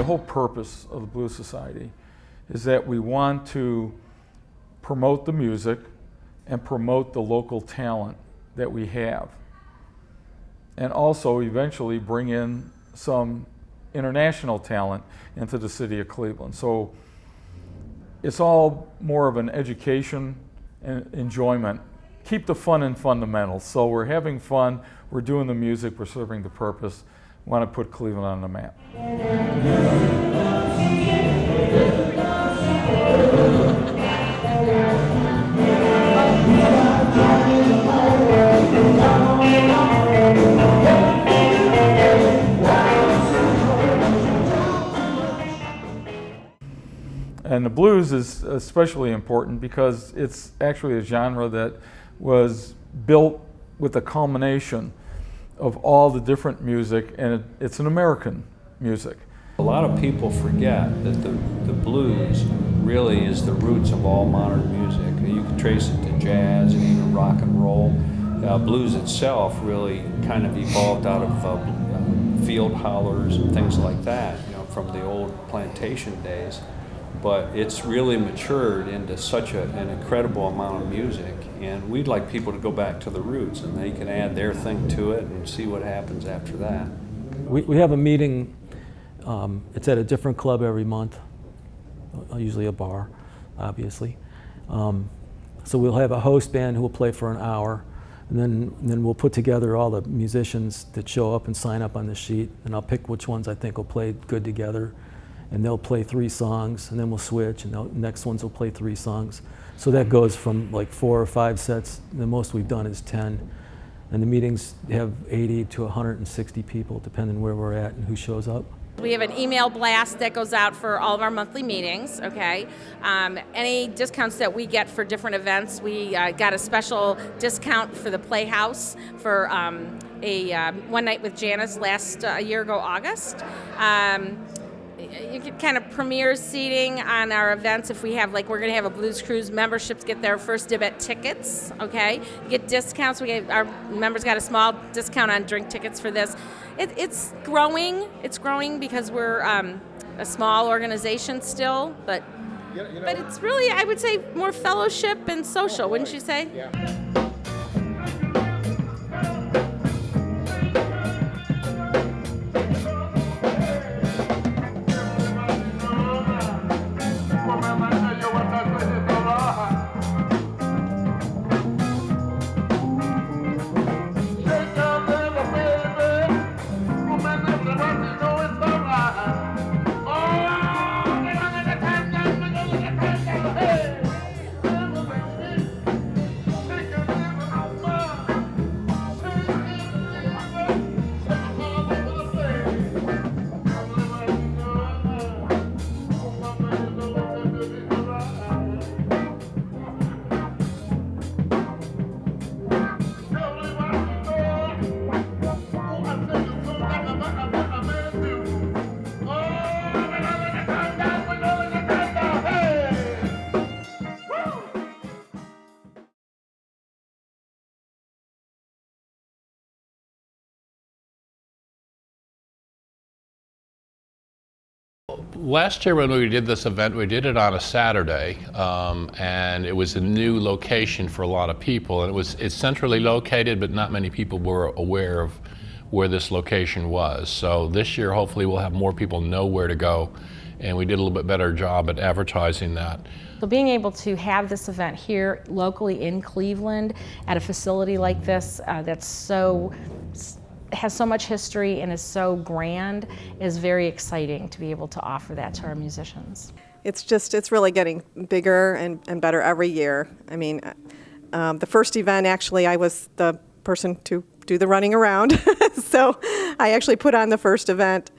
whole purpose of the Blues Society is that we want to promote the music and promote the local talent that we have, and also eventually bring in some international talent into the city of Cleveland. So it's all more of an education and enjoyment. Keep the fun in fundamentals. So we're having fun, we're doing the music, we're serving the purpose. We want to put Cleveland on the map. And the blues is especially important because it's actually a genre that was built with a culmination of all the different music, and it's an American music. A lot of people forget that the blues really is the roots of all modern music. You can trace it to jazz and even rock and roll. Blues itself really kind of evolved out of field howlers and things like that, you know, from the old plantation days. But it's really matured into such an incredible amount of music, and we'd like people to go back to the roots, and they can add their thing to it and see what happens after that. We have a meeting, it's at a different club every month, usually a bar, obviously. So we'll have a host band who will play for an hour, and then we'll put together all the musicians that show up and sign up on the sheet, and I'll pick which ones I think will play good together. And they'll play 3 songs, and then we'll switch, and the next ones will play 3 songs. So that goes from like 4 or 5 sets. The most we've done is 10. And the meetings have 80 to 160 people, depending where we're at and who shows up. We have an email blast that goes out for all of our monthly meetings, okay? Any discounts that we get for different events, we got a special discount for the Playhouse for a One Night with Janice last a year ago, August. You get kind of premier seating on our events. If we have, like, we're going to have a Blues Cruise, memberships get their first dib at tickets, okay? You get discounts. Our members got a small discount on drink tickets for this. It's growing. It's growing because we're a small organization still, but it's really, I would say, more fellowship and social, wouldn't you say? Yeah. Last year when we did this event, we did it on a Saturday, and it was a new location for a lot of people. And it's centrally located, but not many people were aware of where this location was. So this year, hopefully, we'll have more people know where to go, and we did a little bit better job at advertising that. So being able to have this event here locally in Cleveland at a facility like this has so much history and is so grand is very exciting to be able to offer that to our musicians. It's really getting bigger and better every year. I mean, the first event, actually, I was the person to do the running around. So I actually put on the first event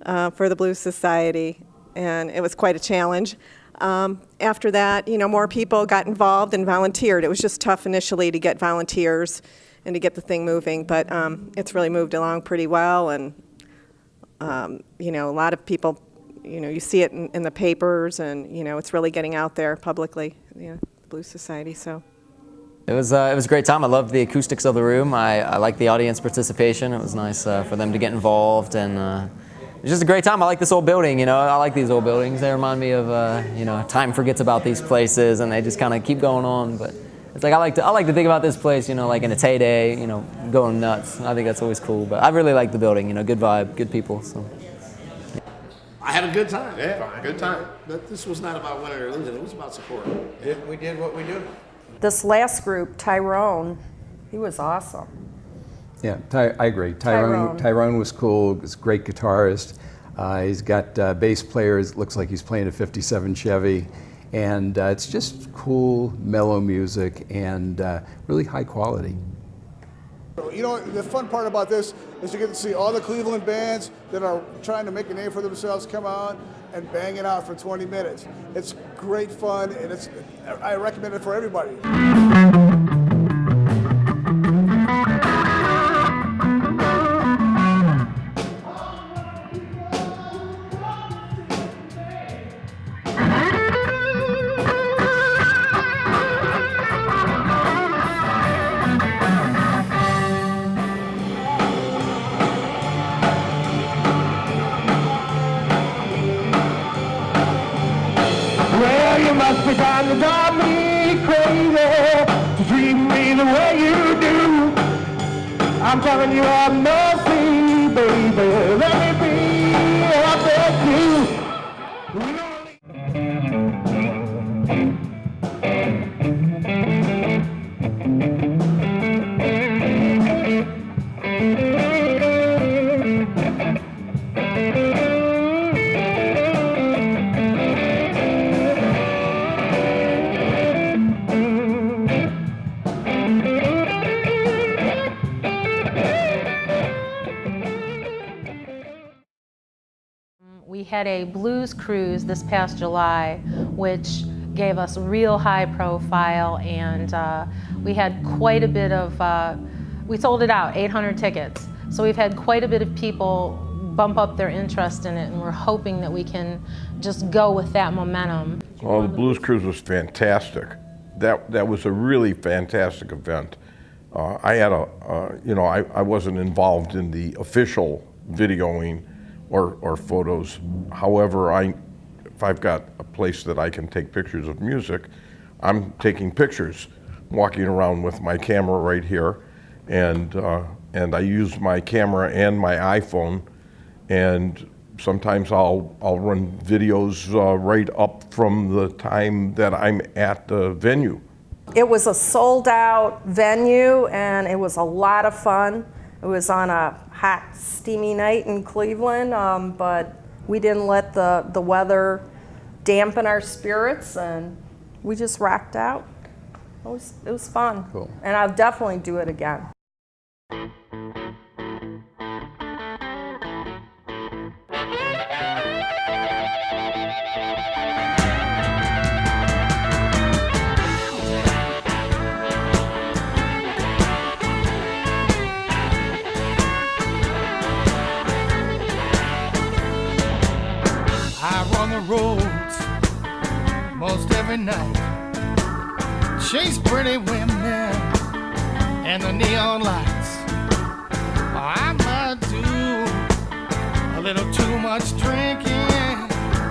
for the Blues Society, and it was quite a challenge. After that, more people got involved and volunteered. It was just tough initially to get volunteers and to get the thing moving, but it's really moved along pretty well, and a lot of people, you see it in the papers, and it's really getting out there publicly, the Blues Society. So it was a great time. I loved the acoustics of the room. I liked the audience participation. It was nice for them to get involved and it's just a great time. I like this old building, you know. I like these old buildings. They remind me of, you know, time forgets about these places, and they just kind of keep going on. But it's like I like to think about this place, you know, like in its heyday, you know, going nuts. I think that's always cool. But I really like the building, you know, good vibe, good people. So. I had a good time. Yeah, good time. But this was not about winning or losing. It was about support. Yeah, we did what we do. This last group, Tyrone, he was awesome. Yeah, I agree. Tyrone was cool. He's a great guitarist. He's got bass players. Looks like he's playing a '57 Chevy, and it's just cool, mellow music and really high quality. You know, the fun part about this is you get to see all the Cleveland bands that are trying to make a name for themselves come out and bang it out for 20 minutes. It's great fun, and I recommend it for everybody. Well, you must be trying to drive me crazy to treat me the way you do. I'm telling you, have mercy, baby. Let me be up there too. We had a blues cruise this past July, which gave us real high profile, and we had quite a bit of, we sold it out, 800 tickets. So we've had quite a bit of people bump up their interest in it, and we're hoping that we can just go with that momentum. Well, the Blues Cruise was fantastic. That was a really fantastic event. I had I wasn't involved in the official videoing or photos. However, if I've got a place that I can take pictures of music, I'm taking pictures, walking around with my camera right here, and I use my camera and my iPhone, and sometimes I'll run videos right up from the time that I'm at the venue. It was a sold-out venue, and it was a lot of fun. It was on a hot, steamy night in Cleveland, but we didn't let the weather dampen our spirits, and we just rocked out. It was fun. Cool. And I'll definitely do it again. I run the roads most every night, chase pretty women and the neon lights. I might do a little too much drinking,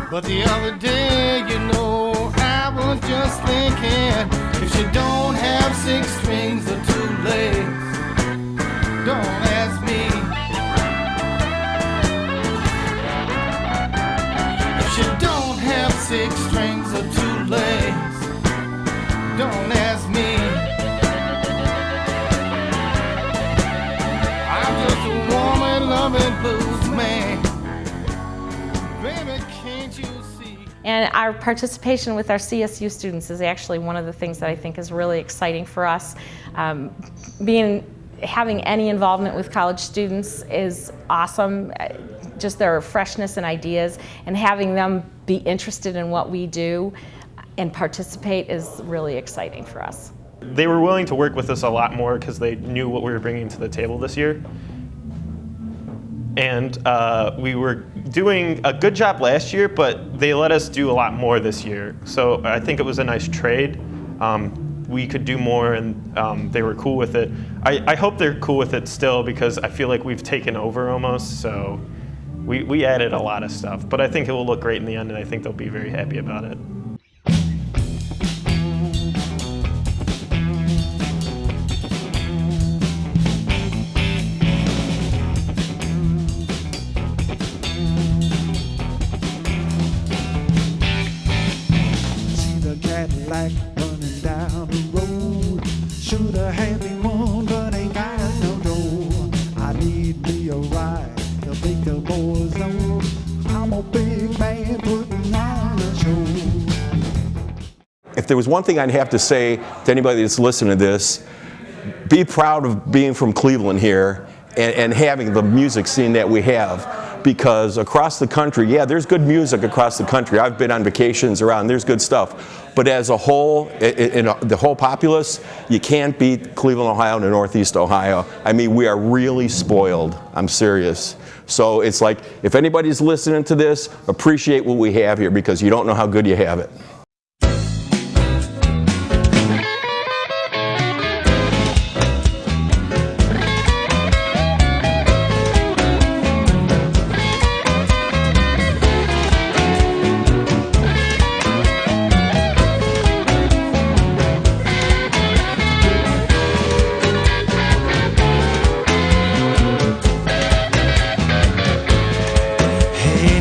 but the other day, you know, I was just thinking, if you don't have 6 strings or 2 legs, don't ask me. If you don't have 6 strings or 2 legs, don't ask me. I'm just a woman-loving blues man. Baby, can't you see? And our participation with our CSU students is actually one of the things that I think is really exciting for us. Having any involvement with college students is awesome. Just their freshness and ideas, and having them be interested in what we do and participate is really exciting for us. They were willing to work with us a lot more because they knew what we were bringing to the table this year. And we were doing a good job last year, but they let us do a lot more this year. So I think it was a nice trade. We could do more, and they were cool with it. I hope they're cool with it still, because I feel like we've taken over almost. So We added a lot of stuff, but I think it will look great in the end, and I think they'll be very happy about it. See the Cadillac running down the road. Should have had me one, but ain't got no dough. I need me a ride to make the boys know I'm a big man putting on a show. If there was one thing I'd have to say to anybody that's listening to this, be proud of being from Cleveland here and having the music scene that we have. Because across the country, yeah, there's good music across the country. I've been on vacations around, there's good stuff. But as a whole, in the whole populace, you can't beat Cleveland, Ohio to Northeast Ohio. I mean, we are really spoiled. I'm serious. So it's like, if anybody's listening to this, appreciate what we have here because you don't know how good you have it.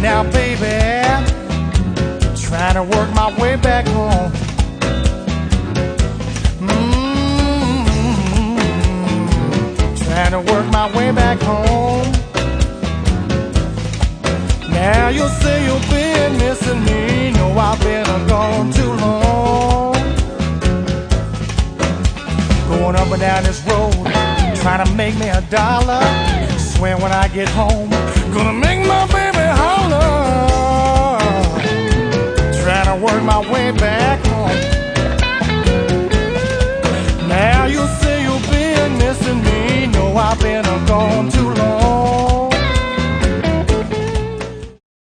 Now, baby, trying to work my way back home. Trying to work my way back home. Now you'll say you've been missing me. No, I've been gone too long. Going up and down this road, trying to make me a dollar. Swear when I get home, gonna make my baby holler. Trying to work my way back home.